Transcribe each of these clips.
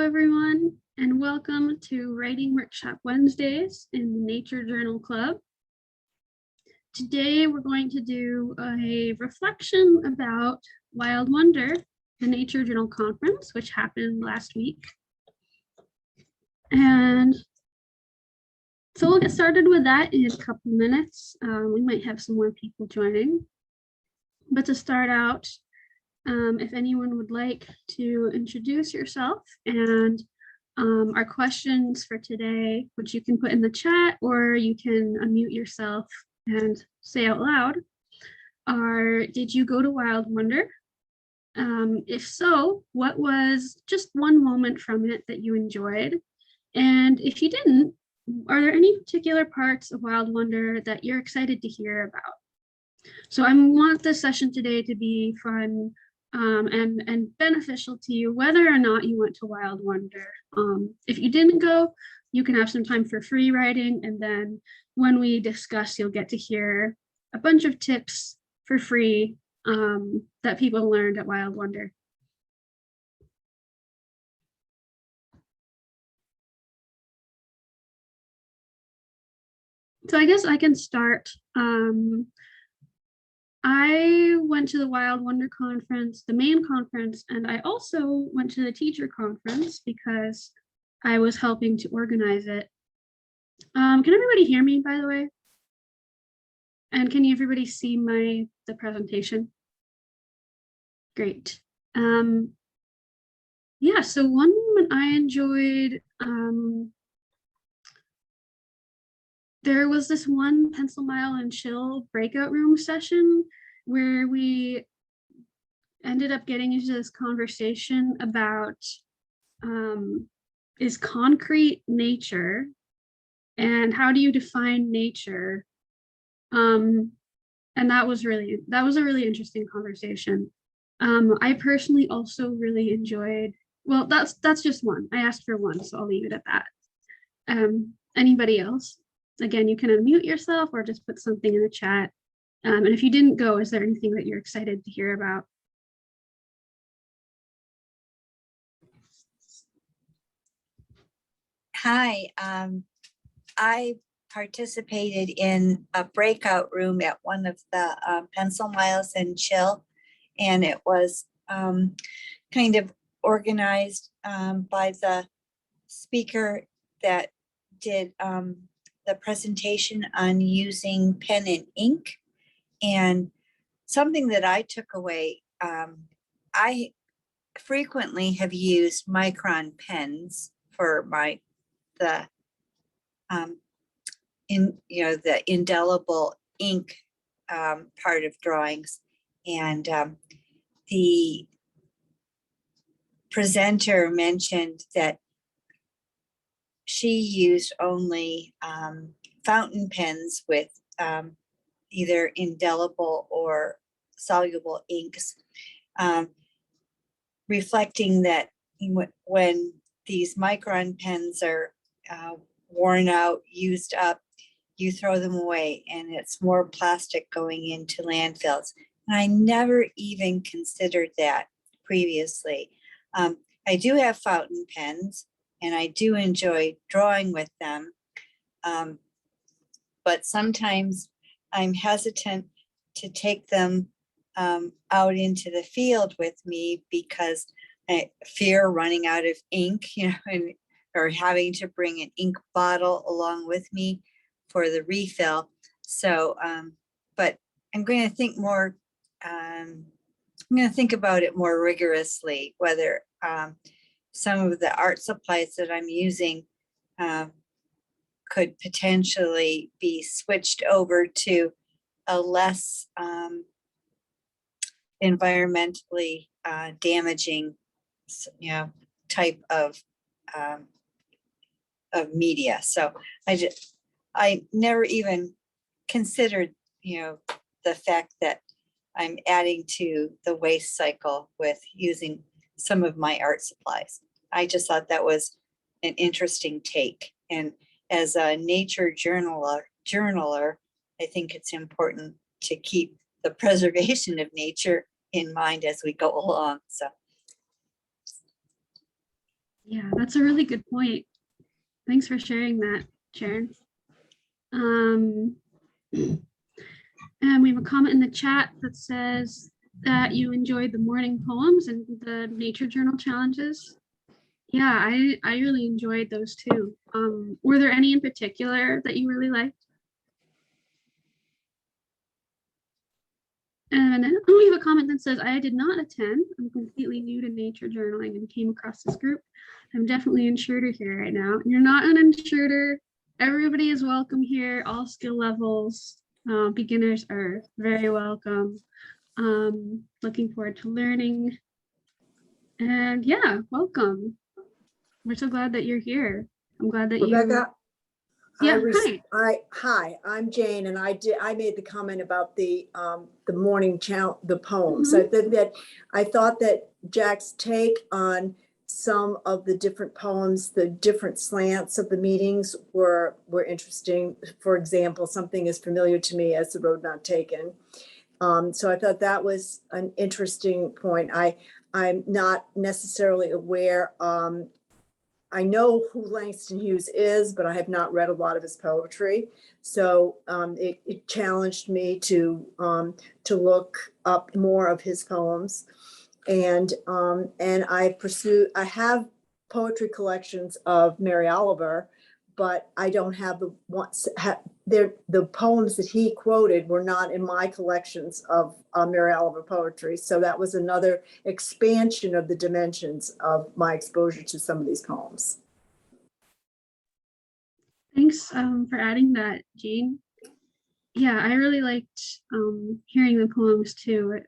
everyone, and welcome to Writing Workshop Wednesdays in the Nature Journal Club. Today, we're going to do a reflection about Wild Wonder, the Nature Journal Conference, which happened last week. And so we'll get started with that in a couple minutes. We might have some more people joining. But to start out, if anyone would like to introduce yourself and our questions for today, which you can put in the chat or you can unmute yourself and say out loud, are, did you go to Wild Wonder? If so, what was just one moment from it that you enjoyed? And if you didn't, are there any particular parts of Wild Wonder that you're excited to hear about? So I want this session today to be fun and beneficial to you, whether or not you went to Wild Wonder. If you didn't go, you can have some time for free writing, and then when we discuss, you'll get to hear a bunch of tips for free that people learned at Wild Wonder. So I guess I can start. I went to the Wild Wonder Conference, the main conference, and I also went to the teacher conference because I was helping to organize it. Can everybody hear me, by the way? And can everybody see the presentation? Great. Yeah, so one moment I enjoyed, there was this one Pencil Mile and Chill breakout room session where we ended up getting into this conversation about is concrete nature and how do you define nature? And that was a really interesting conversation. I personally also really enjoyed, well, that's just one. I asked for one, so I'll leave it at that. Anybody else? Again, you can unmute yourself or just put something in the chat. And if you didn't go, is there anything that you're excited to hear about? Hi, I participated in a breakout room at one of the Pencil Miles and Chill, and it was kind of organized by the speaker that did the presentation on using pen and ink. And something that I took away, I frequently have used Micron pens for the indelible ink part of drawings, and the presenter mentioned that she used only fountain pens with either indelible or soluble inks, reflecting that when these Micron pens are worn out, used up, you throw them away, and it's more plastic going into landfills. And I never even considered that previously. I do have fountain pens, and I do enjoy drawing with them. But sometimes I'm hesitant to take them out into the field with me because I fear running out of ink, or having to bring an ink bottle along with me for the refill. So, but I'm going to think more, I'm going to think about it more rigorously, whether some of the art supplies that I'm using could potentially be switched over to a less environmentally damaging, type of media. So I never even considered, the fact that I'm adding to the waste cycle with using some of my art supplies. I just thought that was an interesting take. And as a nature journaler, I think it's important to keep the preservation of nature in mind as we go along. So Yeah, that's a really good point. Thanks for sharing that, Sharon. And we have a comment in the chat that says that you enjoyed the morning poems and the nature journal challenges. Yeah, I really enjoyed those too. Were there any in particular that you really liked? And then we have a comment that says, I did not attend. I'm completely new to nature journaling and came across this group. I'm definitely an insurer here right now. You're not an insurer. Everybody is welcome here, all skill levels. Beginners are very welcome. Looking forward to learning. And yeah, welcome. We're so glad that you're here. I'm glad that Rebecca, hi. I'm Jane, and I made the comment about the morning the poems. Mhm. I thought that Jack's take on some of the different poems, the different slants of the meetings were interesting. For example, something as familiar to me as The Road Not Taken. So I thought that was an interesting point. I'm not necessarily aware. I know who Langston Hughes is, but I have not read a lot of his poetry. So it challenged me to look up more of his poems. And I have poetry collections of Mary Oliver, but I don't have the poems that he quoted were not in my collections of Mary Oliver poetry. So that was another expansion of the dimensions of my exposure to some of these poems. Thanks for adding that, Jean. Yeah, I really liked hearing the poems too.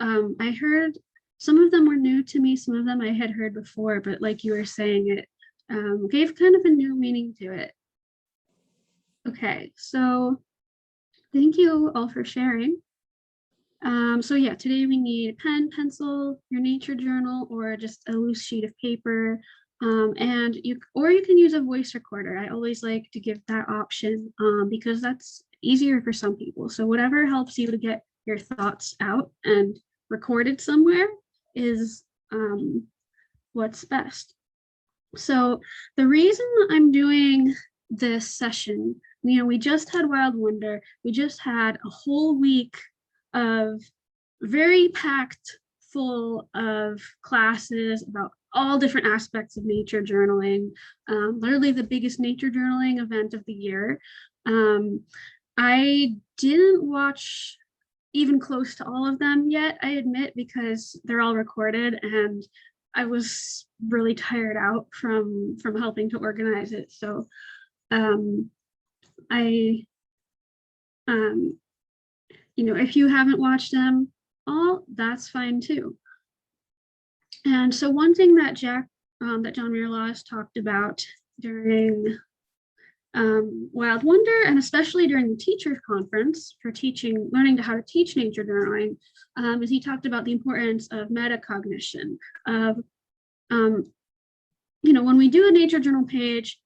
I heard some of them were new to me, some of them I had heard before, but like you were saying, it gave kind of a new meaning to it. Okay, so thank you all for sharing. So yeah, today we need a pen, pencil, your nature journal, or just a loose sheet of paper. And you can use a voice recorder. I always like to give that option because that's easier for some people. So whatever helps you to get your thoughts out and recorded somewhere is what's best. So the reason I'm doing this session, we just had Wild Wonder. We just had a whole week of very packed full of classes about all different aspects of nature journaling, literally the biggest nature journaling event of the year. I didn't watch even close to all of them yet, I admit, because they're all recorded and I was really tired out from helping to organize it. So I if you haven't watched them all, that's fine too. And so one thing that John Mirlaws talked about during Wild Wonder, and especially during the teacher conference for learning how to teach nature journaling, is he talked about the importance of metacognition, of, when we do a nature journal page,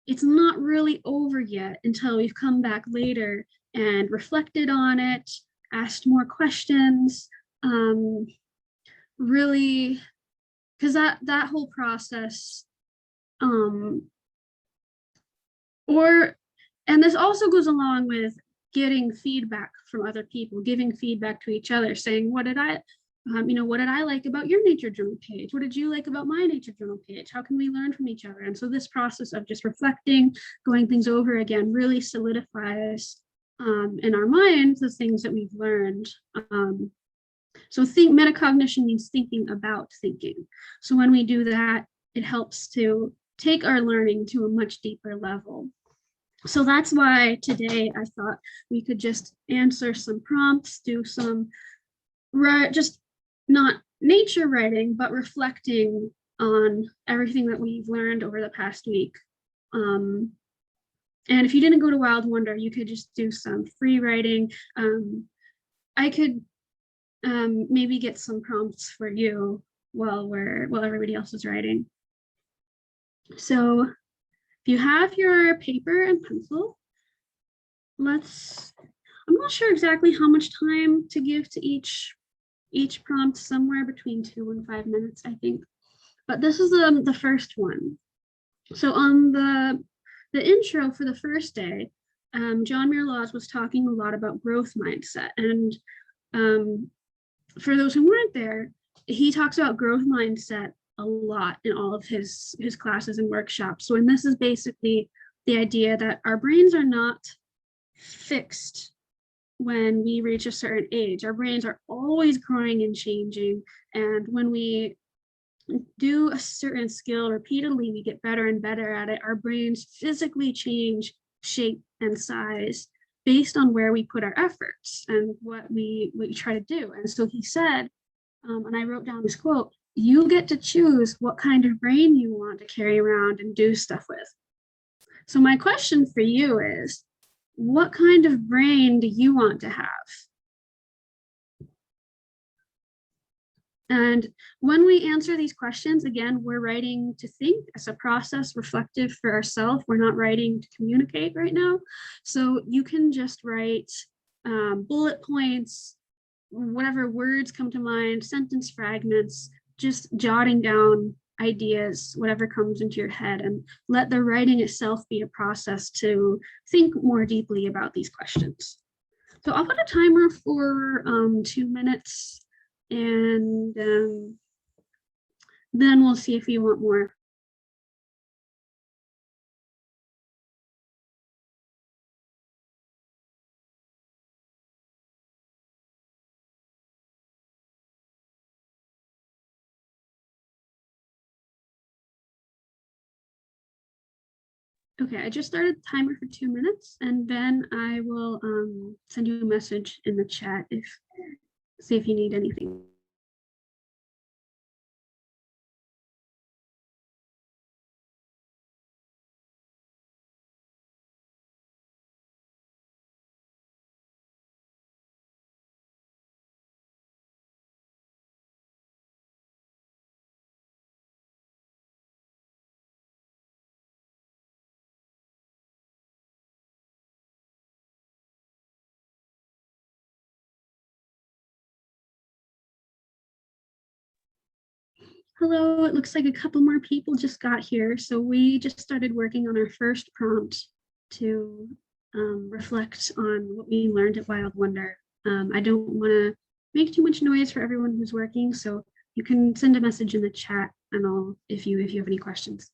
it's not really over yet until we've come back later and reflected on it, asked more questions, really, because that whole process, and this also goes along with getting feedback from other people, giving feedback to each other, saying, what did I like about your nature journal page? What did you like about my nature journal page? How can we learn from each other? And so this process of just reflecting, going things over again, really solidifies in our minds the things that we've learned. So metacognition means thinking about thinking. So when we do that, it helps to take our learning to a much deeper level. So that's why today I thought we could just answer some prompts, do some, just not nature writing, but reflecting on everything that we've learned over the past week. And if you didn't go to Wild Wonder, you could just do some free writing. I could maybe get some prompts for you while everybody else is writing. So if you have your paper and pencil, I'm not sure exactly how much time to give to each prompt, somewhere between 2 and 5 minutes, I think. but this is the first one. So on the intro for the first day, John Muir Laws was talking a lot about growth mindset. And for those who weren't there, he talks about growth mindset a lot in all of his classes and workshops. So, and this is basically the idea that our brains are not fixed when we reach a certain age. Our brains are always growing and changing. And when we do a certain skill repeatedly, we get better and better at it. Our brains physically change shape and size based on where we put our efforts and what we try to do. And so he said, and I wrote down this quote, you get to choose what kind of brain you want to carry around and do stuff with. So my question for you is, what kind of brain do you want to have? And when we answer these questions, again, we're writing to think as a process reflective for ourselves. We're not writing to communicate right now. So you can just write bullet points, whatever words come to mind, sentence fragments, just jotting down ideas, whatever comes into your head, and let the writing itself be a process to think more deeply about these questions. So I'll put a timer for 2 minutes, and then we'll see if you want more. Okay, I just started the timer for 2 minutes, and then I will send you a message in the chat see if you need anything. Hello, it looks like a couple more people just got here. So we just started working on our first prompt to reflect on what we learned at Wild Wonder. I don't want to make too much noise for everyone who's working, so you can send a message in the chat and I'll if you have any questions.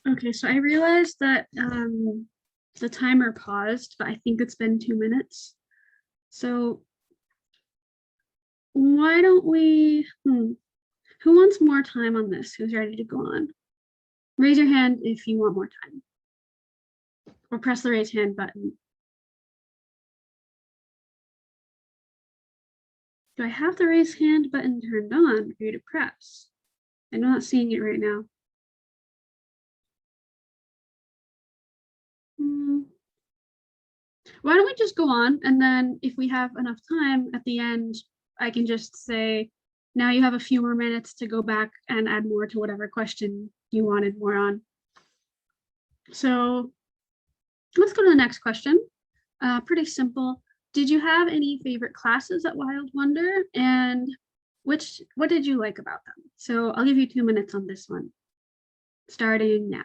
Okay, so I realized that the timer paused, but I think it's been 2 minutes. So why don't we, who wants more time on this? Who's ready to go on? Raise your hand if you want more time. Or press the raise hand button. Do I have the raise hand button turned on for you to press? I'm not seeing it right now. Why don't we just go on, and then if we have enough time at the end, I can just say, now you have a few more minutes to go back and add more to whatever question you wanted more on. So let's go to the next question. Pretty simple. Did you have any favorite classes at Wild Wonder, and what did you like about them? So I'll give you 2 minutes on this one, starting now.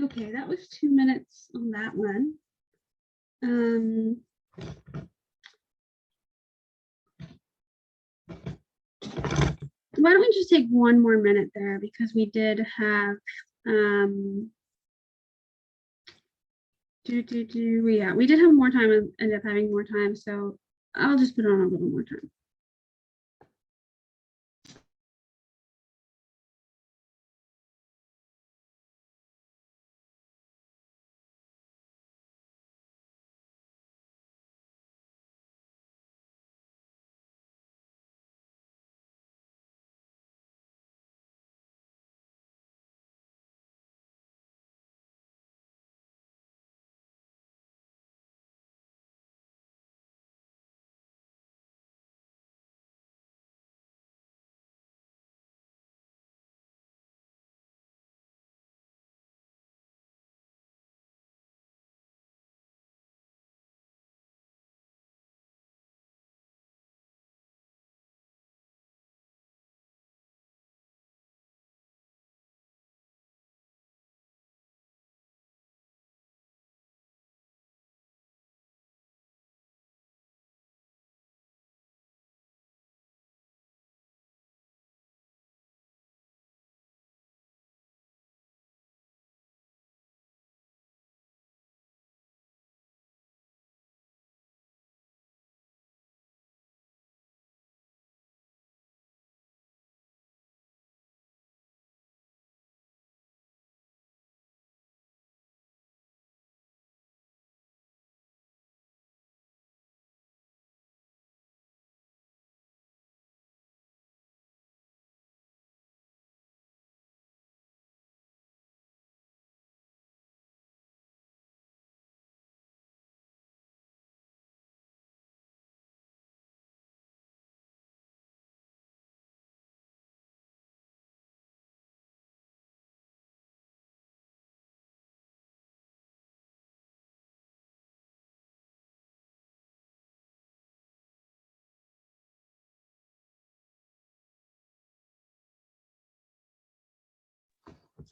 Okay, that was 2 minutes on that one. Why don't we just take 1 more minute there, because we did have yeah, we did have more time and ended up having more time, so I'll just put on a little more time.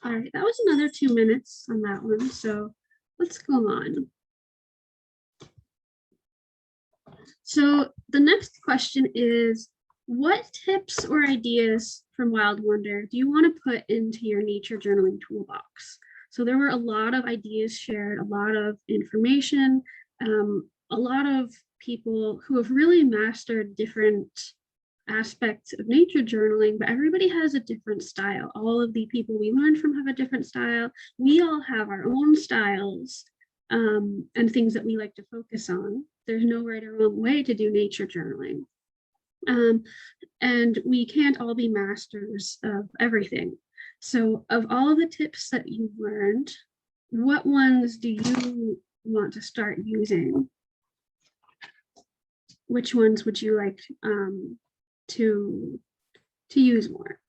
All right, that was another 2 minutes on that one. So let's go on. So the next question is, what tips or ideas from Wild Wonder do you want to put into your nature journaling toolbox? So there were a lot of ideas shared, a lot of information, a lot of people who have really mastered different aspects of nature journaling, but everybody has a different style. All of the people we learned from have a different style. We all have our own styles and things that we like to focus on. There's no right or wrong way to do nature journaling. And we can't all be masters of everything. So of all of the tips that you've learned, what ones do you want to start using? Which ones would you like to use more?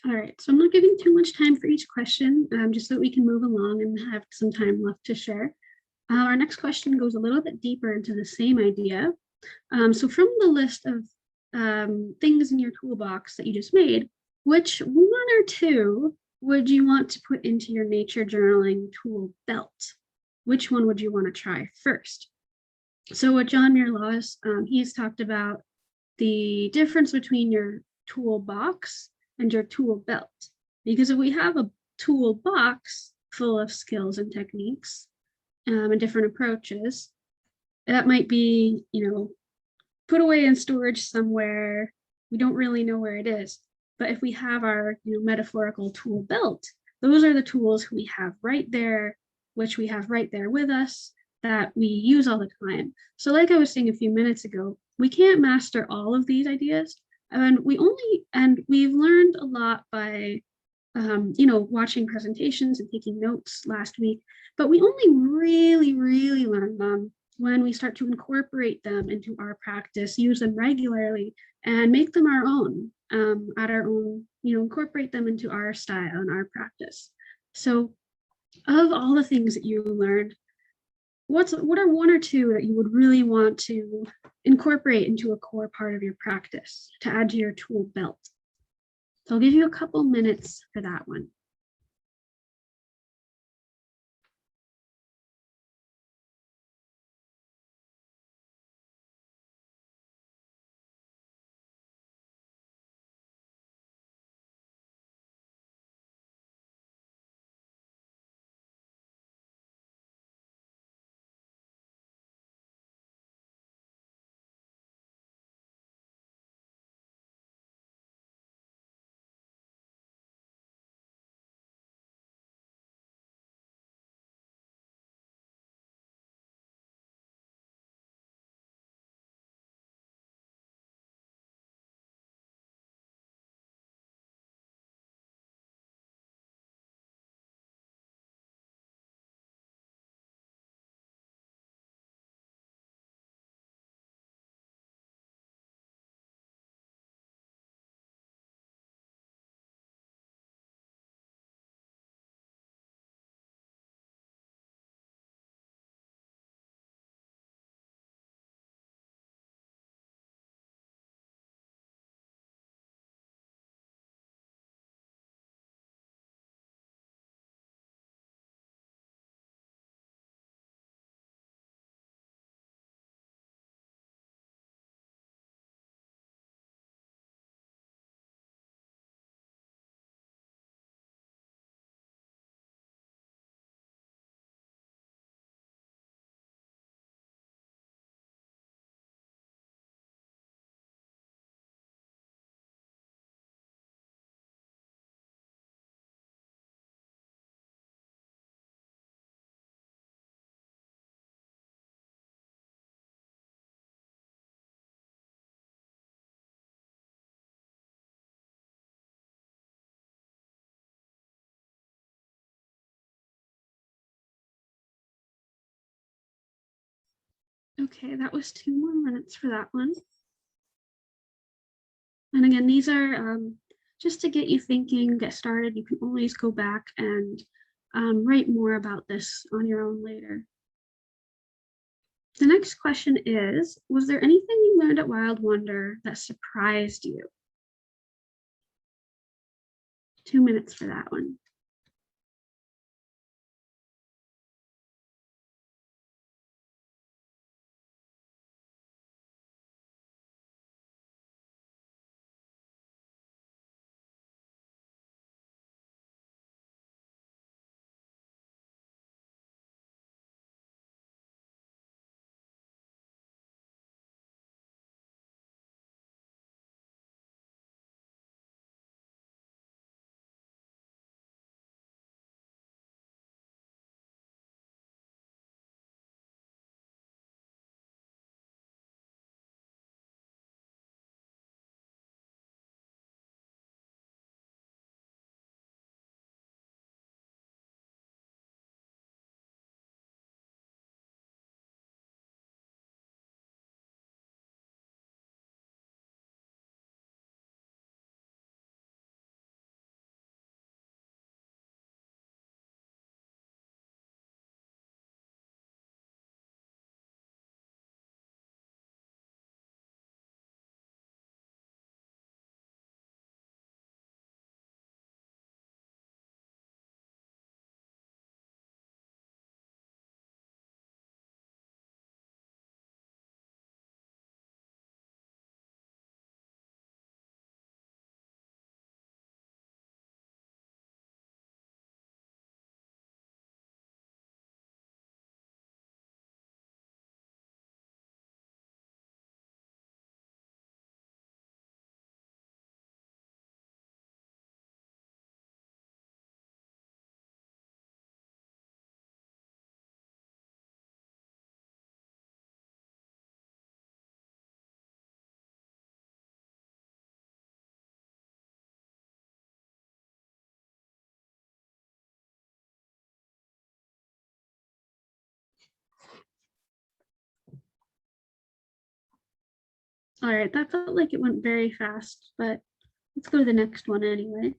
All right, so I'm not giving too much time for each question, just so that we can move along and have some time left to share. Our next question goes a little bit deeper into the same idea. So from the list of things in your toolbox that you just made, which one or two would you want to put into your nature journaling tool belt? Which one would you want to try first? So with John Muir Laws, he's talked about the difference between your toolbox and your tool belt. Because if we have a toolbox full of skills and techniques and different approaches, that might be, put away in storage somewhere. We don't really know where it is. But if we have our, metaphorical tool belt, those are the tools we have right there, which we have right there with us, that we use all the time. So like I was saying a few minutes ago, we can't master all of these ideas. And we've learned a lot by, watching presentations and taking notes last week, but we only really learn them when we start to incorporate them into our practice, use them regularly, and make them our own, at our own, incorporate them into our style and our practice. So of all the things that you learned, what are one or two that you would really want to incorporate into a core part of your practice to add to your tool belt? So I'll give you a couple minutes for that one. Okay, that was 2 more minutes for that one. And again, these are just to get you thinking, get started. You can always go back and write more about this on your own later. The next question is, was there anything you learned at Wild Wonder that surprised you? 2 minutes for that one. All right, that felt like it went very fast, but let's go to the next one anyway.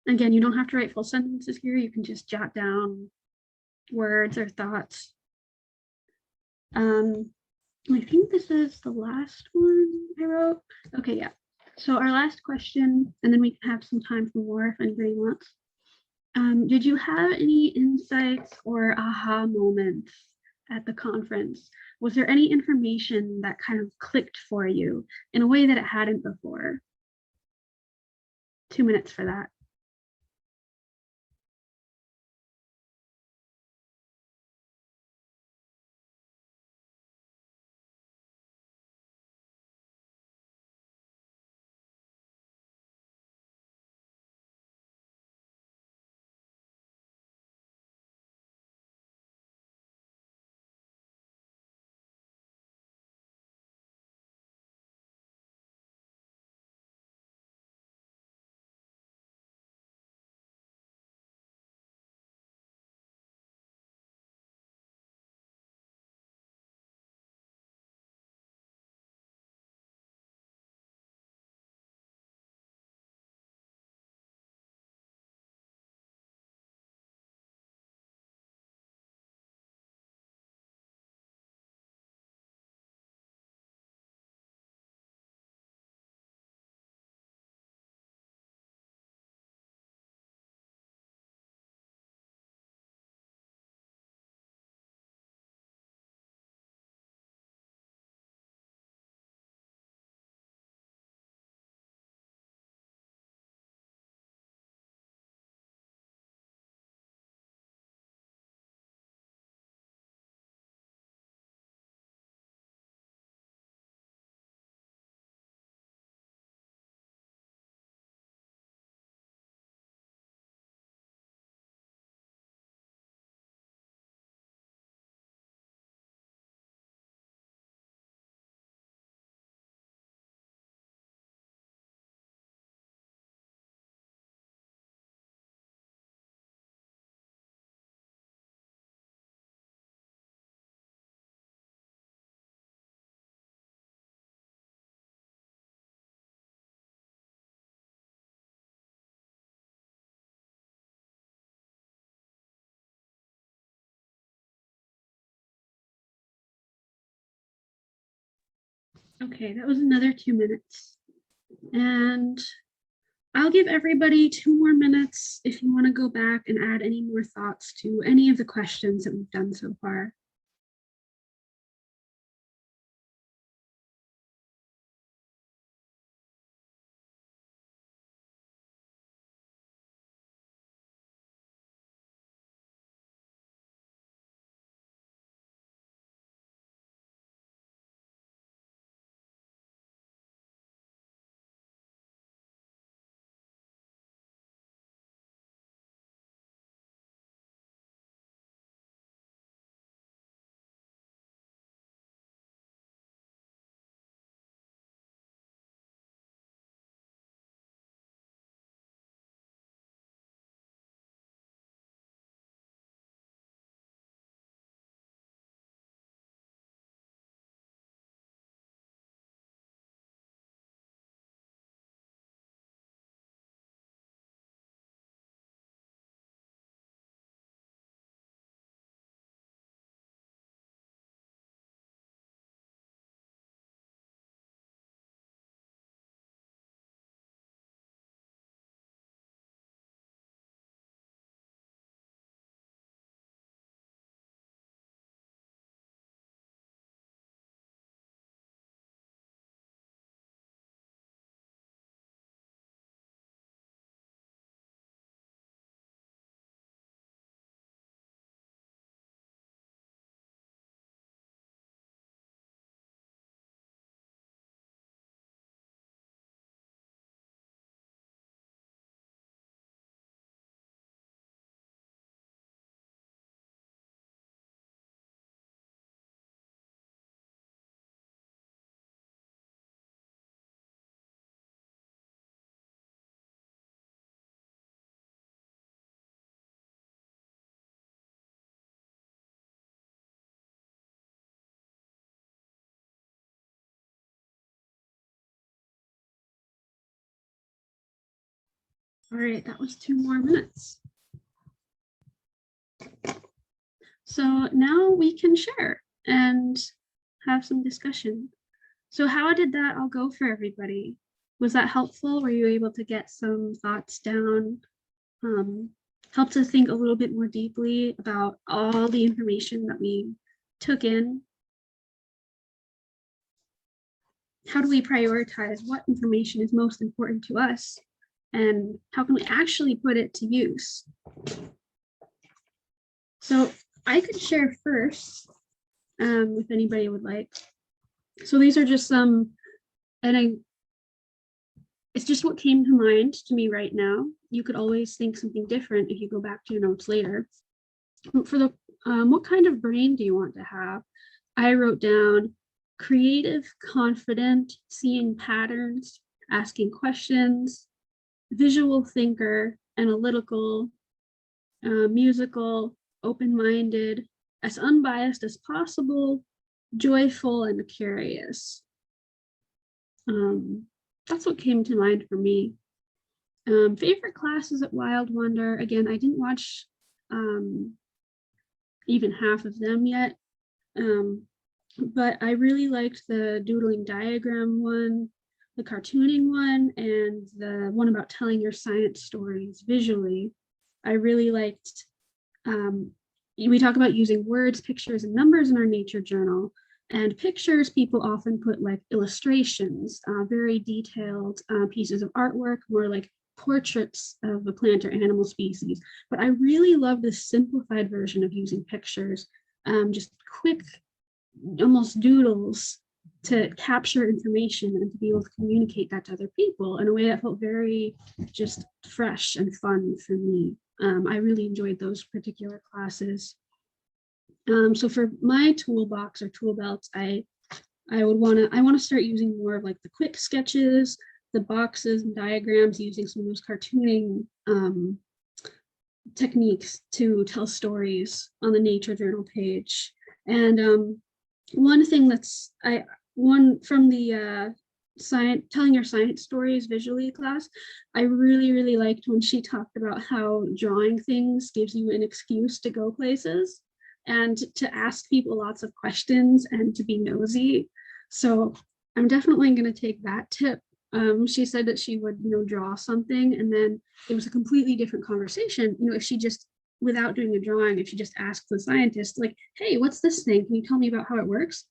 Again, you don't have to write full sentences here. You can just jot down words or thoughts. I think this is the last one I wrote. Okay, yeah. So our last question, and then we can have some time for more if anybody wants. Did you have any insights or aha moments at the conference? Was there any information that kind of clicked for you in a way that it hadn't before? 2 minutes for that. Okay, that was another 2 minutes. And I'll give everybody 2 more minutes if you want to go back and add any more thoughts to any of the questions that we've done so far. All right, that was 2 more minutes. So now we can share and have some discussion. So how did that all go for everybody? Was that helpful? Were you able to get some thoughts down? Help to think a little bit more deeply about all the information that we took in? How do we prioritize what information is most important to us? And how can we actually put it to use? So I could share first, if anybody would like. So these are just some, it's just what came to mind to me right now. You could always think something different if you go back to your notes later. But for the, what kind of brain do you want to have? I wrote down creative, confident, seeing patterns, asking questions, visual thinker, analytical, musical, open-minded, as unbiased as possible, joyful, and curious. That's what came to mind for me. Favorite classes at Wild Wonder. Again, I didn't watch even half of them yet, but I really liked the doodling diagram one, the cartooning one, and the one about telling your science stories visually. I really liked, we talk about using words, pictures, and numbers in our nature journal. And pictures, people often put like illustrations, very detailed pieces of artwork, more like portraits of a plant or animal species. But I really love this simplified version of using pictures, just quick, almost doodles to capture information and to be able to communicate that to other people in a way that felt very just fresh and fun for me. I really enjoyed those particular classes. So for my toolbox or tool belt, I want to start using more of like the quick sketches, the boxes and diagrams, using some of those cartooning techniques to tell stories on the nature journal page. And one thing that's one from the science, telling your science stories visually class, I really liked when she talked about how drawing things gives you an excuse to go places and to ask people lots of questions and to be nosy. So I'm definitely going to take that tip. She said that she would, draw something, and then it was a completely different conversation. If she just, without doing a drawing, if she just asked the scientist, like, hey, what's this thing? Can you tell me about how it works?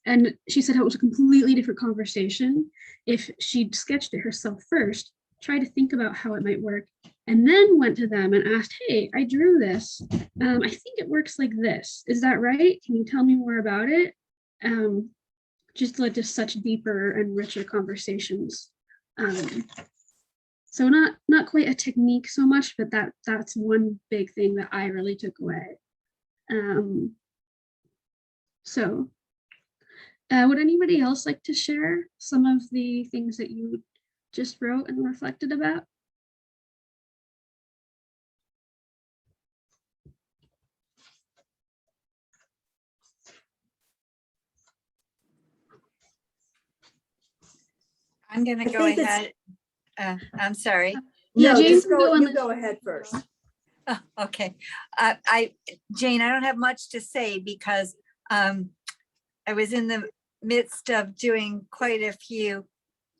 And she said how it was a completely different conversation if she'd sketched it herself first, tried to think about how it might work, and then went to them and asked, hey, I drew this. I think it works like this. Is that right? Can you tell me more about it? Just led to such deeper and richer conversations. So not quite a technique so much, but that's one big thing that I really took away. So would anybody else like to share some of the things that you just wrote and reflected about? I'm gonna I go think it's- ahead. I'm sorry. Yeah, No, Jane just can go on you the- go ahead first. Oh, okay. Jane, I don't have much to say because I was in the midst of doing quite a few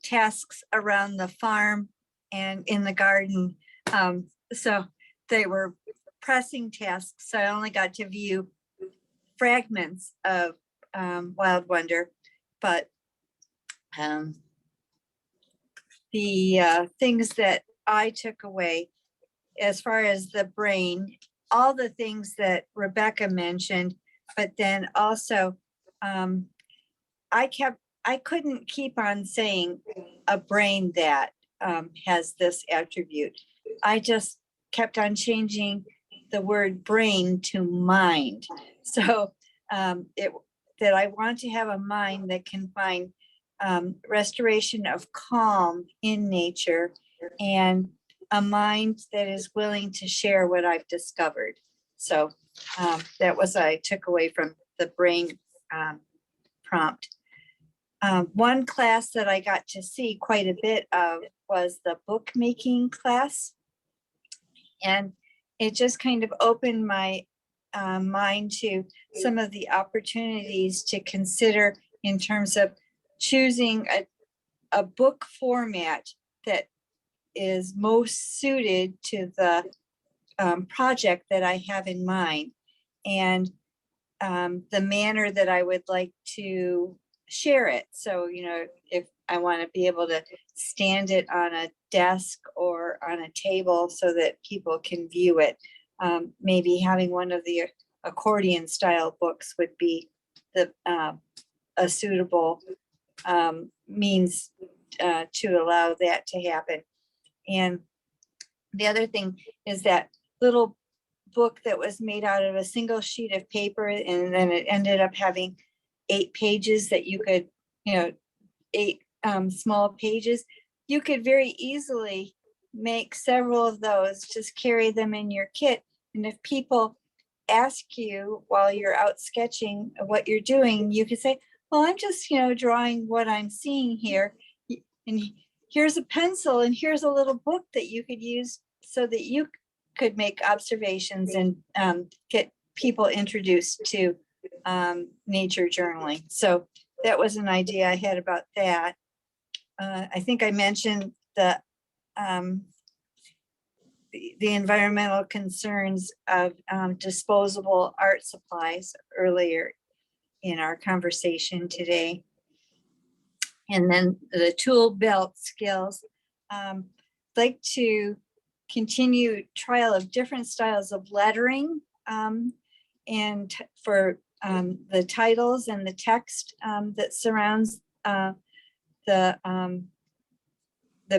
tasks around the farm and in the garden. So they were pressing tasks. So I only got to view fragments of Wild Wonder, but the things that I took away as far as the brain, all the things that Rebecca mentioned, but then also I couldn't keep on saying a brain that has this attribute. I just kept on changing the word brain to mind. So that I want to have a mind that can find restoration of calm in nature, and a mind that is willing to share what I've discovered. So that was what I took away from the brain prompt. One class that I got to see quite a bit of was the bookmaking class. And it just kind of opened my mind to some of the opportunities to consider in terms of choosing a book format that is most suited to the project that I have in mind, and the manner that I would like to share it. So, if I want to be able to stand it on a desk or on a table so that people can view it, maybe having one of the accordion style books would be a suitable means to allow that to happen. And the other thing is that little book that was made out of a single sheet of paper, and then it ended up having 8 pages that you could, 8 small pages. You could very easily make several of those, just carry them in your kit. And if people ask you while you're out sketching what you're doing, you could say, well, I'm just, drawing what I'm seeing here. And here's a pencil and here's a little book that you could use so that you could make observations and get people introduced to nature journaling. So that was an idea I had about that. I think I mentioned the environmental concerns of disposable art supplies earlier in our conversation today. And then the tool belt skills. Like to continue trial of different styles of lettering and for the titles and the text that surrounds the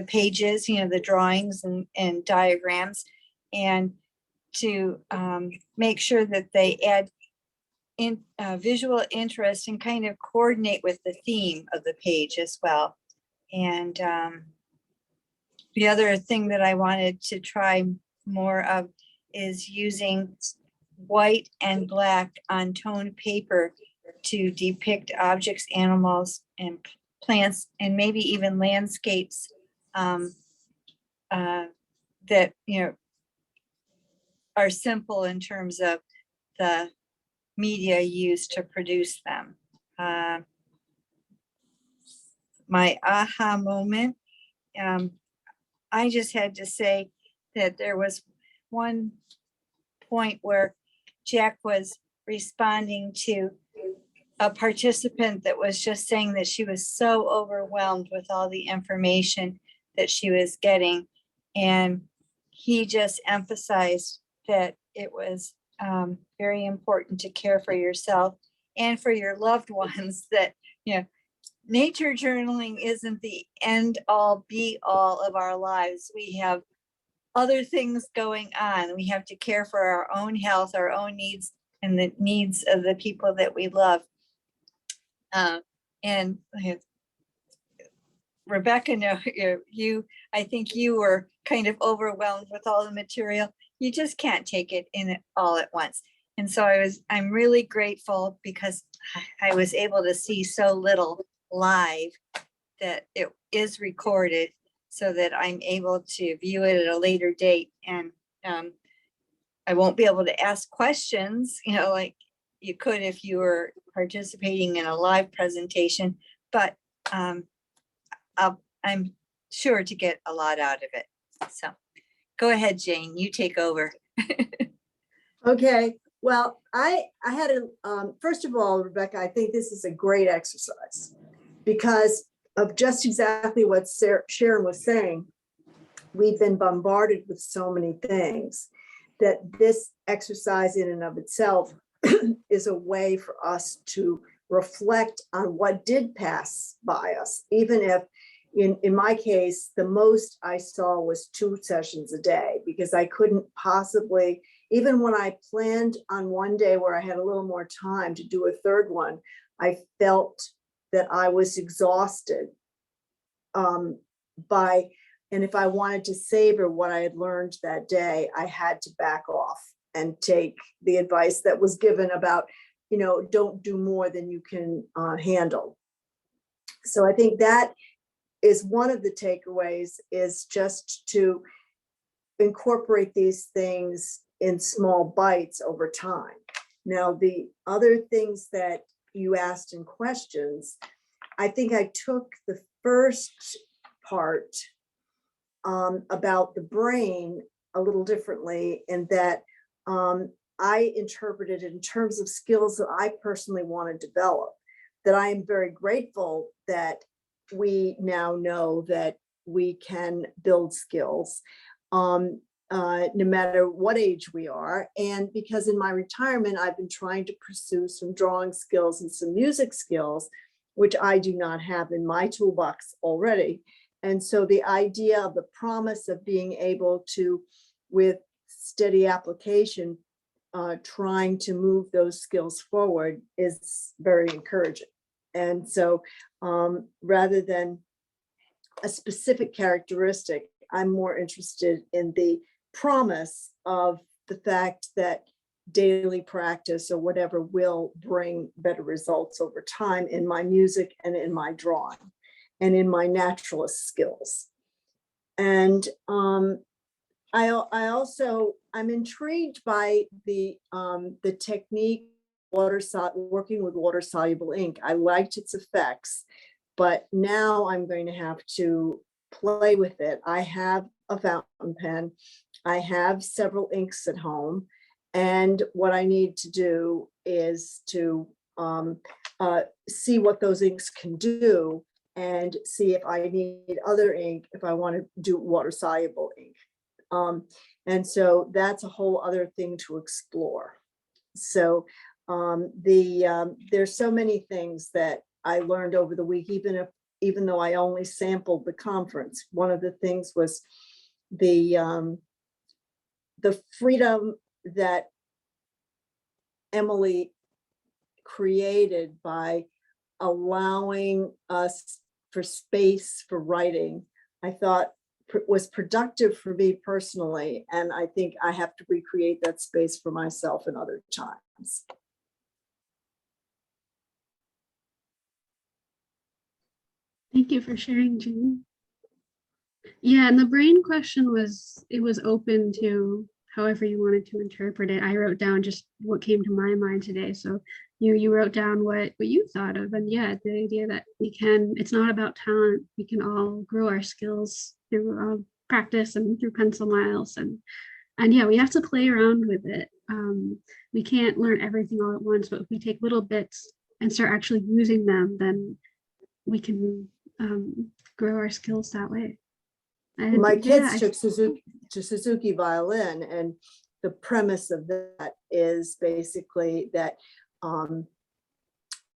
pages, the drawings and diagrams, and to make sure that they add in visual interest and kind of coordinate with the theme of the page as well. And the other thing that I wanted to try more of is using white and black on toned paper to depict objects, animals, and plants, and maybe even landscapes that are simple in terms of the media used to produce them. my aha moment. I just had to say that there was one point where Jack was responding to a participant that was just saying that she was so overwhelmed with all the information that she was getting. And he just emphasized that it was very important to care for yourself and for your loved ones, that, you know, nature journaling isn't the end all be all of our lives. We have other things going on. We have to care for our own health, our own needs, and the needs of the people that we love. And Rebecca, no, I think you were kind of overwhelmed with all the material. You just can't take it in all at once. And so I'm really grateful because I was able to see so little live that it is recorded so that I'm able to view it at a later date. And I won't be able to ask questions, you know, like you could if you were participating in a live presentation, but I'm sure to get a lot out of it. So go ahead, Jane, you take over. Okay, well, I had first of all, Rebecca, I think this is a great exercise because of just exactly what Sharon was saying. We've been bombarded with so many things that this exercise in and of itself is a way for us to reflect on what did pass by us, even if in my case, the most I saw was 2 sessions a day, because I couldn't possibly, even when I planned on one day where I had a little more time to do a third one, I felt that I was exhausted and if I wanted to savor what I had learned that day, I had to back off and take the advice that was given about, you know, don't do more than you can handle. So I think that is one of the takeaways, is just to incorporate these things in small bites over time. Now, the other things that you asked in questions, I think I took the first part about the brain a little differently, in that I interpreted it in terms of skills that I personally want to develop, that I am very grateful that we now know that we can build skills no matter what age we are. And because in my retirement, I've been trying to pursue some drawing skills and some music skills, which I do not have in my toolbox already. And so the idea of the promise of being able to, with steady application, trying to move those skills forward is very encouraging. And so rather than a specific characteristic, I'm more interested in the promise of the fact that daily practice or whatever will bring better results over time in my music and in my drawing and in my naturalist skills. And I'm intrigued by the technique working with water soluble ink. I liked its effects, but now I'm going to have to play with it. I have a fountain pen. I have several inks at home. And what I need to do is to see what those inks can do and see if I need other ink, if I want to do water soluble ink. And so that's a whole other thing to explore. So there's so many things that I learned over the week, even though I only sampled the conference. One of the things was the freedom that Emily created by allowing us for space for writing, I thought was productive for me personally. And I think I have to recreate that space for myself in other times. Thank you for sharing, Jean. Yeah, and the brain question was open to however you wanted to interpret it. I wrote down just what came to my mind today. So you wrote down what you thought of, and yeah, the idea that it's not about talent. We can all grow our skills through practice and through pencil miles, and yeah, we have to play around with it. We can't learn everything all at once, but if we take little bits and start actually using them, then we can grow our skills that way. And My yeah, kids took Suzuki violin, and the premise of that is basically that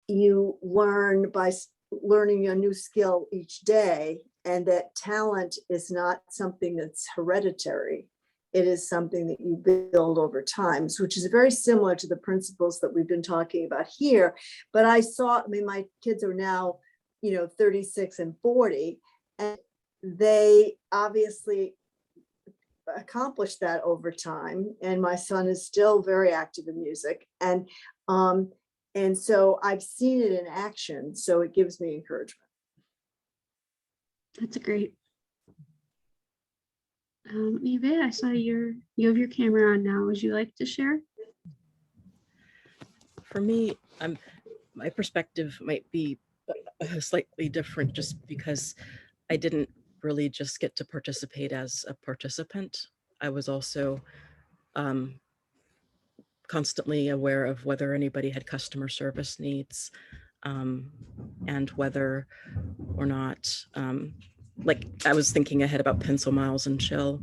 you learn by learning a new skill each day, and that talent is not something that's hereditary. It is something that you build over time, which is very similar to the principles that we've been talking about here. But I mean, my kids are now, 36 and 40, and they obviously accomplished that over time. And my son is still very active in music. And so I've seen it in action. So it gives me encouragement. that's great. Eve, I saw you have your camera on now. Would you like to share? For me, my perspective might be slightly different just because I didn't really just get to participate as a participant. I was also constantly aware of whether anybody had customer service needs, and whether or not, like I was thinking ahead about pencil miles and chill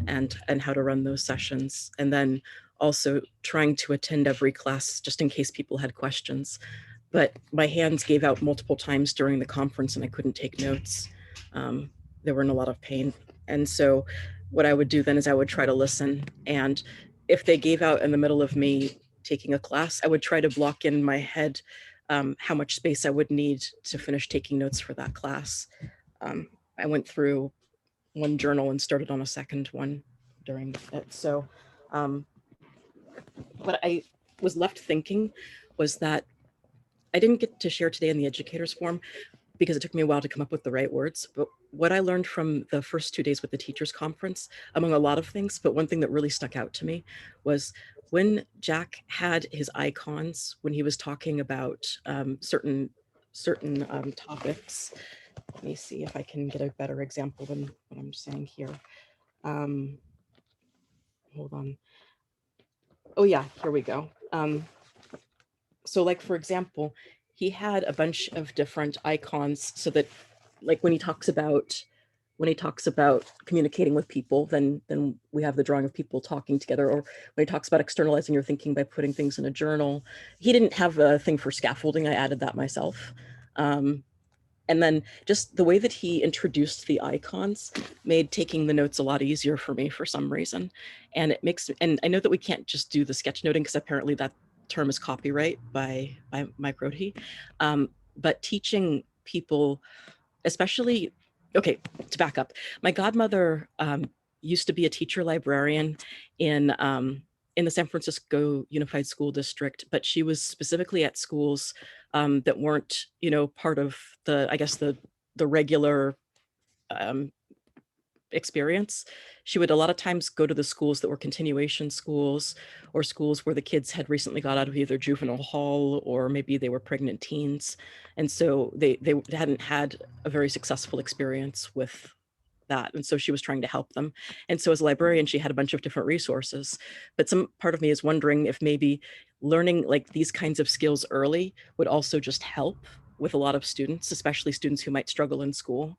and how to run those sessions. And then also trying to attend every class just in case people had questions. But my hands gave out multiple times during the conference and I couldn't take notes. They were in a lot of pain. And so what I would do then is I would try to listen. And if they gave out in the middle of me taking a class, I would try to block in my head how much space I would need to finish taking notes for that class. I went through one journal and started on a second one during it. So what I was left thinking was that I didn't get to share today in the educators forum because it took me a while to come up with the right words. But what I learned from the first 2 days with the teachers conference, among a lot of things, but one thing that really stuck out to me was when Jack had his icons, when he was talking about certain topics. Let me see if I can get a better example than what I'm saying here. Hold on. Oh yeah, here we go. So like, for example, he had a bunch of different icons so that like when he talks about communicating with people, then we have the drawing of people talking together. Or when he talks about externalizing your thinking by putting things in a journal, he didn't have a thing for scaffolding. I added that myself. And then just the way that he introduced the icons made taking the notes a lot easier for me for some reason. And it makes, and I know that we can't just do the sketchnoting because apparently that term is copyright by Mike Rohde. But teaching people, especially, okay, to back up, my godmother used to be a teacher librarian in the San Francisco Unified School District, but she was specifically at schools that weren't, part of the, I guess, the regular experience. She would a lot of times go to the schools that were continuation schools or schools where the kids had recently got out of either juvenile hall or maybe they were pregnant teens. And so they hadn't had a very successful experience with that. And so she was trying to help them. And so as a librarian, she had a bunch of different resources. But some part of me is wondering if maybe learning like these kinds of skills early would also just help with a lot of students, especially students who might struggle in school.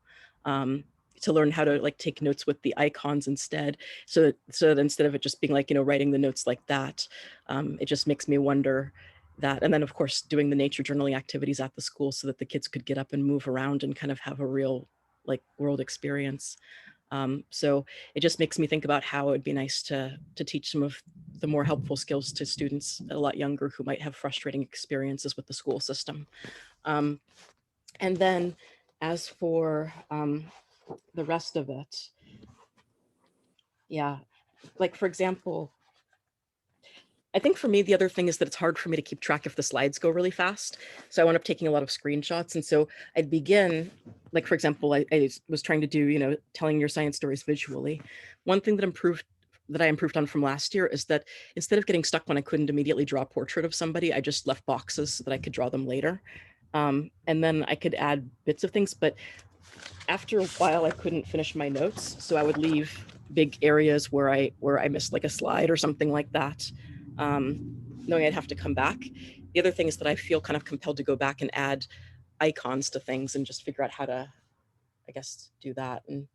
To learn how to like take notes with the icons instead. So that instead of it just being like, writing the notes like that, it just makes me wonder that. And then of course, doing the nature journaling activities at the school so that the kids could get up and move around and kind of have a real like world experience. So it just makes me think about how it'd be nice to teach some of the more helpful skills to students a lot younger who might have frustrating experiences with the school system. And then as for, the rest of it. Yeah, like for example, I think for me, the other thing is that it's hard for me to keep track if the slides go really fast. So I wound up taking a lot of screenshots. And so I'd begin, like, for example, I was trying to do, telling your science stories visually. One thing that improved that I improved on from last year is that instead of getting stuck when I couldn't immediately draw a portrait of somebody, I just left boxes so that I could draw them later. And then I could add bits of things, but after a while I couldn't finish my notes. So I would leave big areas where I missed like a slide or something like that, knowing I'd have to come back. The other thing is that I feel kind of compelled to go back and add icons to things and just figure out how to, I guess, do that. And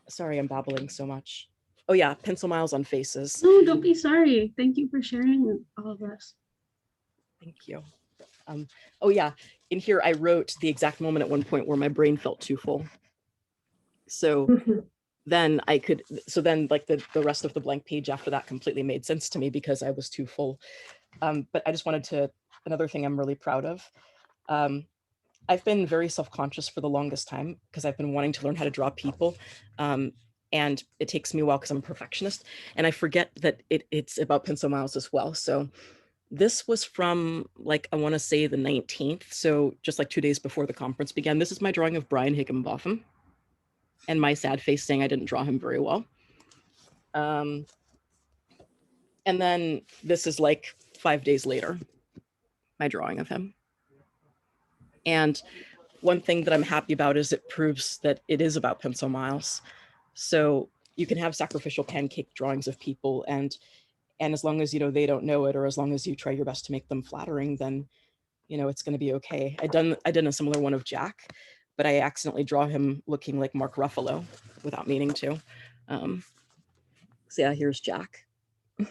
sorry, I'm babbling so much. Oh yeah, pencil miles on faces. No, don't be sorry. Thank you for sharing all of this. Thank you. Oh yeah, in here I wrote the exact moment at one point where my brain felt too full. So then like the rest of the blank page after that completely made sense to me because I was too full. But I just wanted to, another thing I'm really proud of. I've been very self-conscious for the longest time because I've been wanting to learn how to draw people. And it takes me a while because I'm a perfectionist and I forget that it's about pencil miles as well. So this was from like, I want to say the 19th. So just like 2 days before the conference began. This is my drawing of Brian Higginbotham and my sad face saying I didn't draw him very well. And then this is like 5 days later, my drawing of him. And one thing that I'm happy about is it proves that it is about pencil miles. So you can have sacrificial pancake drawings of people and as long as, they don't know it, or as long as you try your best to make them flattering, then, it's going to be okay. I done a similar one of Jack, but I accidentally draw him looking like Mark Ruffalo without meaning to. So yeah, here's Jack. And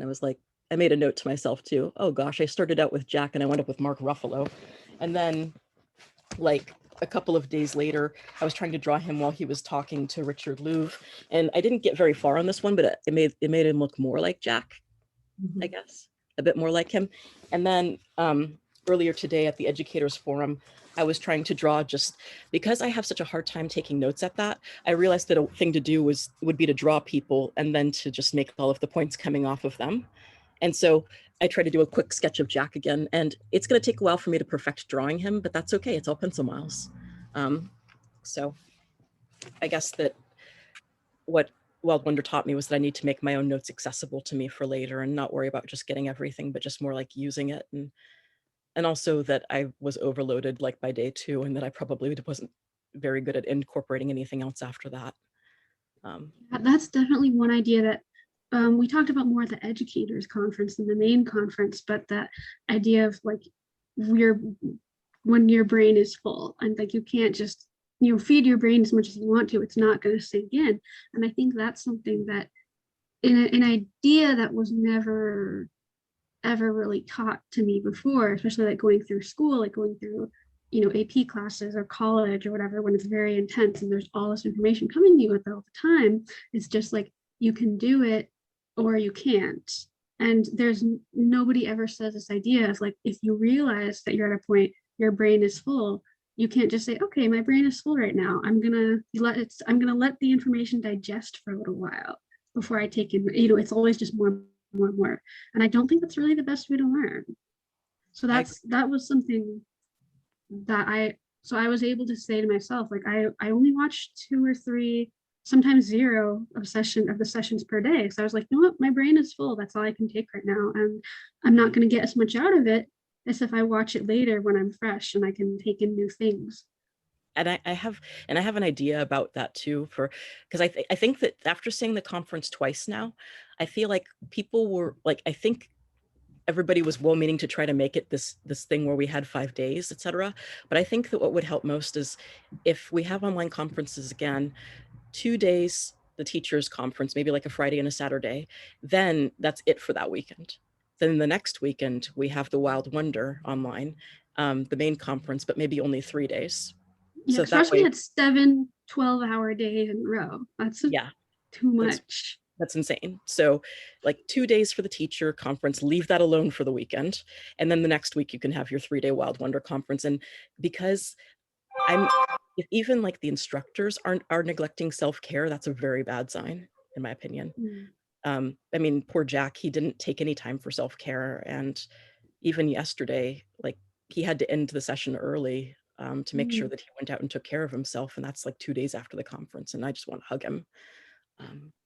I was like, I made a note to myself too. Oh gosh, I started out with Jack and I went up with Mark Ruffalo. And then like a couple of days later, I was trying to draw him while he was talking to Richard Louv. And I didn't get very far on this one, but it made him look more like Jack, I guess, a bit more like him. And then earlier today at the Educators Forum, I was trying to draw just because I have such a hard time taking notes at that. I realized that a thing to do would be to draw people and then to just make all of the points coming off of them. And so I tried to do a quick sketch of Jack again, and it's going to take a while for me to perfect drawing him, but that's okay. It's all pencil miles. So I guess that what Wild Wonder taught me was that I need to make my own notes accessible to me for later and not worry about just getting everything, but just more like using it. And also that I was overloaded like by day 2 and that I probably wasn't very good at incorporating anything else after that. That's definitely one idea that we talked about more at the educators conference than the main conference, but that idea of like when your brain is full and like you can't just feed your brain as much as you want to, it's not going to sink in. And I think that's something that an idea that was never ever really taught to me before, especially like going through school, like going through AP classes or college or whatever, when it's very intense and there's all this information coming to you at all the time. It's just like you can do it or you can't. And there's nobody ever says this idea of like, if you realize that you're at a point your brain is full, you can't just say, okay, my brain is full right now. I'm gonna let the information digest for a little while before I take in, it's always just more. And I don't think that's really the best way to learn. So that was something that I was able to say to myself, like I only watched 2 or 3, sometimes 0 of the sessions per day. So I was like, you know what, my brain is full. That's all I can take right now. And I'm not going to get as much out of it as if I watch it later when I'm fresh and I can take in new things. And I have an idea about that too, because I think that after seeing the conference twice now, I feel like people were like, I think everybody was well-meaning to try to make it this thing where we had 5 days, etc. But I think that what would help most is if we have online conferences again, 2 days, the teachers conference, maybe like a Friday and a Saturday, then that's it for that weekend. Then the next weekend, we have the Wild Wonder online, the main conference, but maybe only 3 days. Yeah, So especially at 7 12-hour days in a row. That's too much. That's insane. So like 2 days for the teacher conference, leave that alone for the weekend. And then the next week you can have your 3-day Wild Wonder conference. And because if even like the instructors are neglecting self-care, that's a very bad sign, in my opinion. I mean, poor Jack, he didn't take any time for self-care. And even yesterday, like he had to end the session early to make sure that he went out and took care of himself. And that's like 2 days after the conference. And I just want to hug him.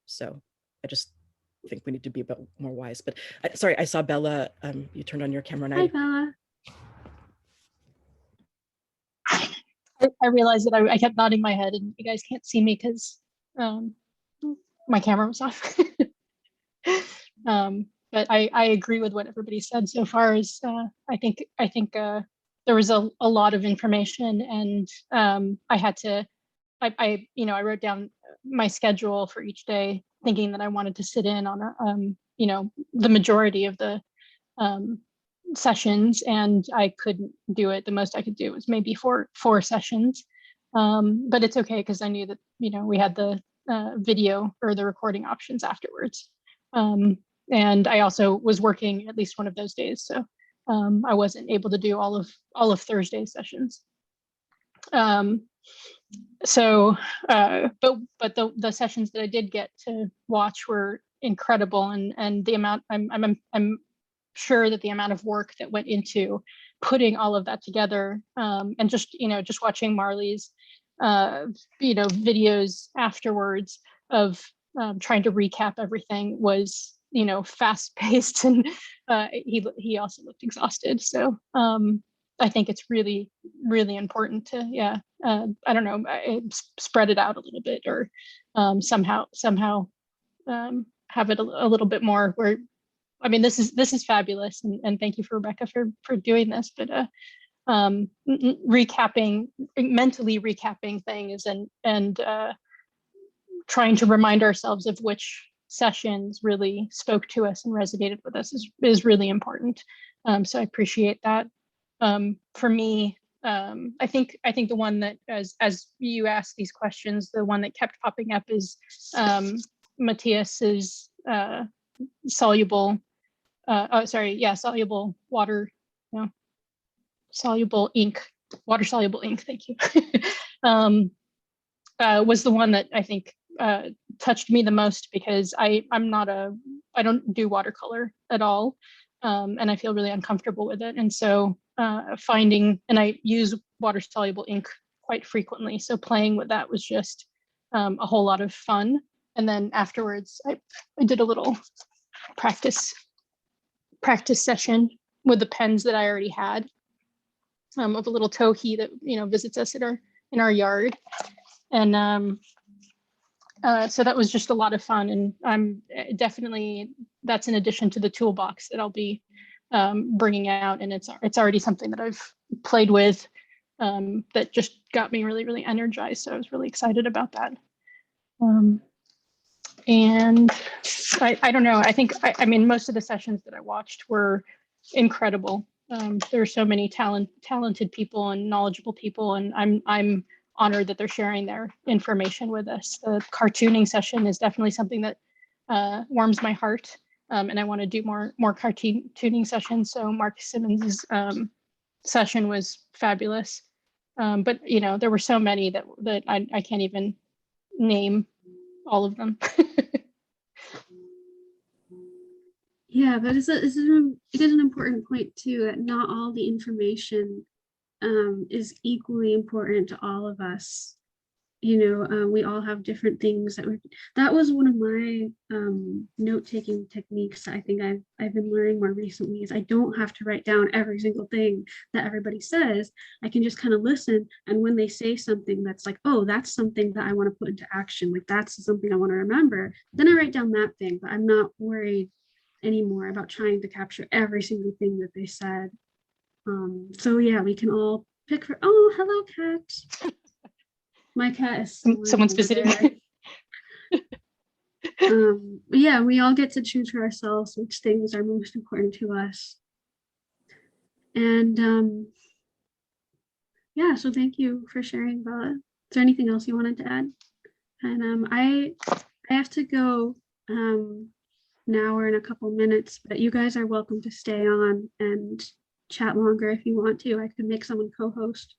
So I just think we need to be a bit more wise. But sorry, I saw Bella. You turned on your camera, and Hi, Bella. I realized that I kept nodding my head and you guys can't see me because my camera was off. But I agree with what everybody said so far. As I think there was a lot of information, and I had to I wrote down my schedule for each day, thinking that I wanted to sit in on the majority of the sessions, and I couldn't do it. The most I could do was maybe four sessions. But it's okay because I knew that we had the video or the recording options afterwards. And I also was working at least one of those days, so I wasn't able to do all of Thursday's sessions. But the sessions that I did get to watch were incredible, and the amount I'm sure that the amount of work that went into putting all of that together, and just watching Marley's videos afterwards of trying to recap everything was fast paced, and he also looked exhausted. So I think it's really, really important to I don't know, spread it out a little bit, or somehow have it a little bit more where, I mean, this is fabulous, and thank you for Rebecca for doing this, but mentally recapping things and trying to remind ourselves of which sessions really spoke to us and resonated with us is really important. So I appreciate that. For me, I think the one that, as you asked these questions, the one that kept popping up is Matthias's soluble water, soluble ink, water soluble ink. Thank you. Was the one that I think touched me the most, because I don't do watercolor at all, and I feel really uncomfortable with it. And so and I use water soluble ink quite frequently, so playing with that was just a whole lot of fun. And then afterwards, I did a little practice session with the pens that I already had, of a little towhee that visits us in our yard. And so that was just a lot of fun, and I'm definitely, that's in addition to the toolbox that I'll be bringing out, and it's already something that I've played with, that just got me really, really energized. So I was really excited about that. And I don't know, I think, I mean, most of the sessions that I watched were incredible. There are so many talented people and knowledgeable people, and I'm honored that they're sharing their information with us. The cartooning session is definitely something that warms my heart, and I want to do more cartooning sessions. So Mark Simmons's session was fabulous, but there were so many that I can't even name all of them. Yeah, but it is an important point too, that not all the information is equally important to all of us. We all have different things that was one of my note-taking techniques. I think I've been learning more recently, is I don't have to write down every single thing that everybody says. I can just kind of listen, and when they say something that's like, oh, that's something that I want to put into action, like that's something I want to remember, then I write down that thing. But I'm not worried anymore about trying to capture every single thing that they said. So yeah, we can all pick for, oh, hello, cat. My cat is Someone's visiting. Yeah, we all get to choose for ourselves which things are most important to us. And yeah, so thank you for sharing, Bella. Is there anything else you wanted to add? And I have to go now or in a couple minutes, but you guys are welcome to stay on and chat longer if you want to. I could make someone co-host.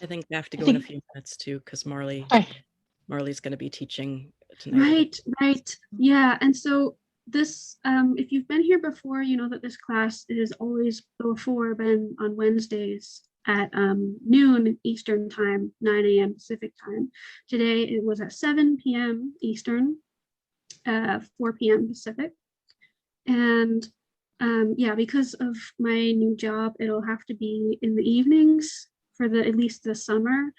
I think I have to go in a few minutes too, because Marley's going to be teaching tonight. Right. Yeah, and so this, if you've been here before, you know that this class is always been on Wednesdays at noon Eastern time, 9 a.m. Pacific time. Today it was at 7 p.m. Eastern, 4 p.m. Pacific. And yeah, because of my new job, it'll have to be in the evenings for at least the summer.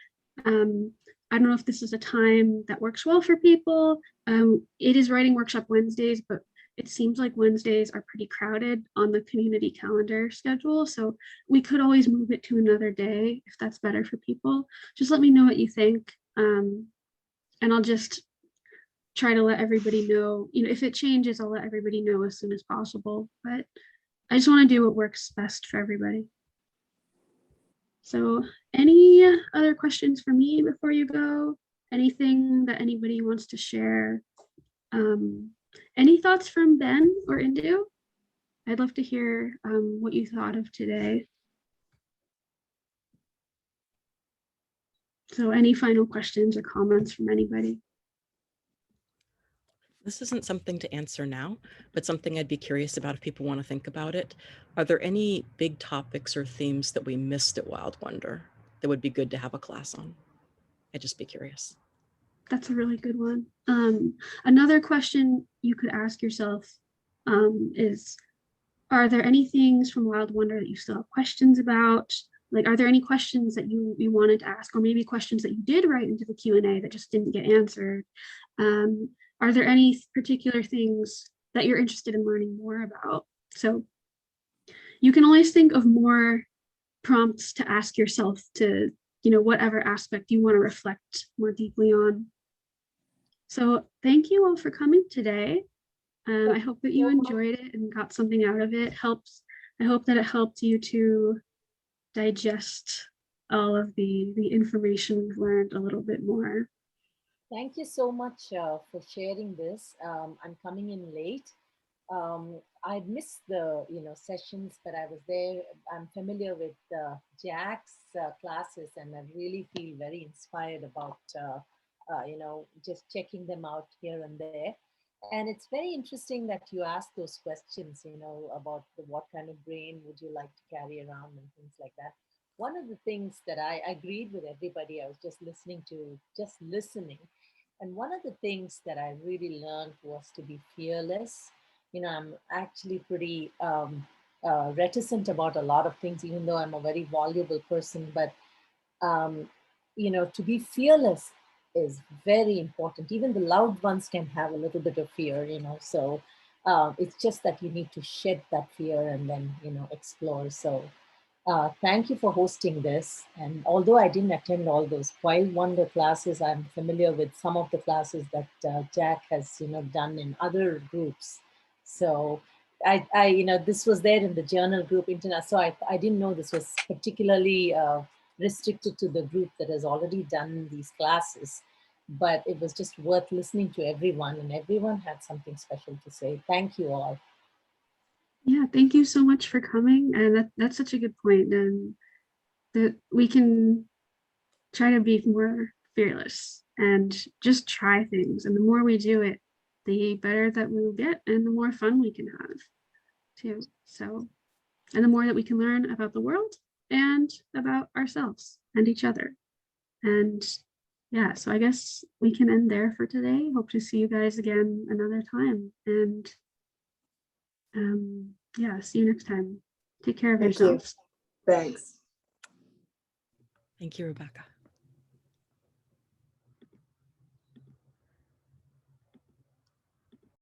I don't know if this is a time that works well for people. It is writing workshop Wednesdays, but it seems like Wednesdays are pretty crowded on the community calendar schedule. So we could always move it to another day if that's better for people. Just let me know what you think. And I'll just try to let everybody know, if it changes, I'll let everybody know as soon as possible. But I just want to do what works best for everybody. So any other questions for me before you go? Anything that anybody wants to share? Any thoughts from Ben or Indu? I'd love to hear what you thought of today. So any final questions or comments from anybody? This isn't something to answer now, but something I'd be curious about if people want to think about it. Are there any big topics or themes that we missed at Wild Wonder that would be good to have a class on? I'd just be curious. That's a really good one. Another question you could ask yourself is, are there any things from Wild Wonder that you still have questions about? Like, are there any questions that you wanted to ask, or maybe questions that you did write into the Q&A that just didn't get answered? Are there any particular things that you're interested in learning more about? So you can always think of more prompts to ask yourself to, whatever aspect you want to reflect more deeply on. So thank you all for coming today. I hope that you enjoyed it and got something out of it. I hope that it helped you to digest all of the information we've learned a little bit more. Thank you so much for sharing this. I'm coming in late. I missed the sessions, but I was there. I'm familiar with Jack's classes, and I really feel very inspired about just checking them out here and there. And it's very interesting that you ask those questions, about what kind of brain would you like to carry around and things like that. One of the things that I agreed with everybody, I was just listening. And one of the things that I really learned was to be fearless. I'm actually pretty reticent about a lot of things, even though I'm a very voluble person. But, to be fearless is very important. Even the loud ones can have a little bit of fear, so it's just that you need to shed that fear and then, explore. So thank you for hosting this. And although I didn't attend all those Wild Wonder classes, I'm familiar with some of the classes that Jack has, done in other groups. So this was there in the journal group internet. So I didn't know this was particularly restricted to the group that has already done these classes, but it was just worth listening to everyone, and everyone had something special to say. Thank you all. Yeah, thank you so much for coming. And that's such a good point. And that we can try to be more fearless and just try things. And the more we do it, the better that we will get and the more fun we can have too. So, and the more that we can learn about the world and about ourselves and each other. And yeah, so I guess we can end there for today. Hope to see you guys again another time. And yeah, see you next time. Take care of Thank you. yourselves. Thanks. Thank you, Rebecca.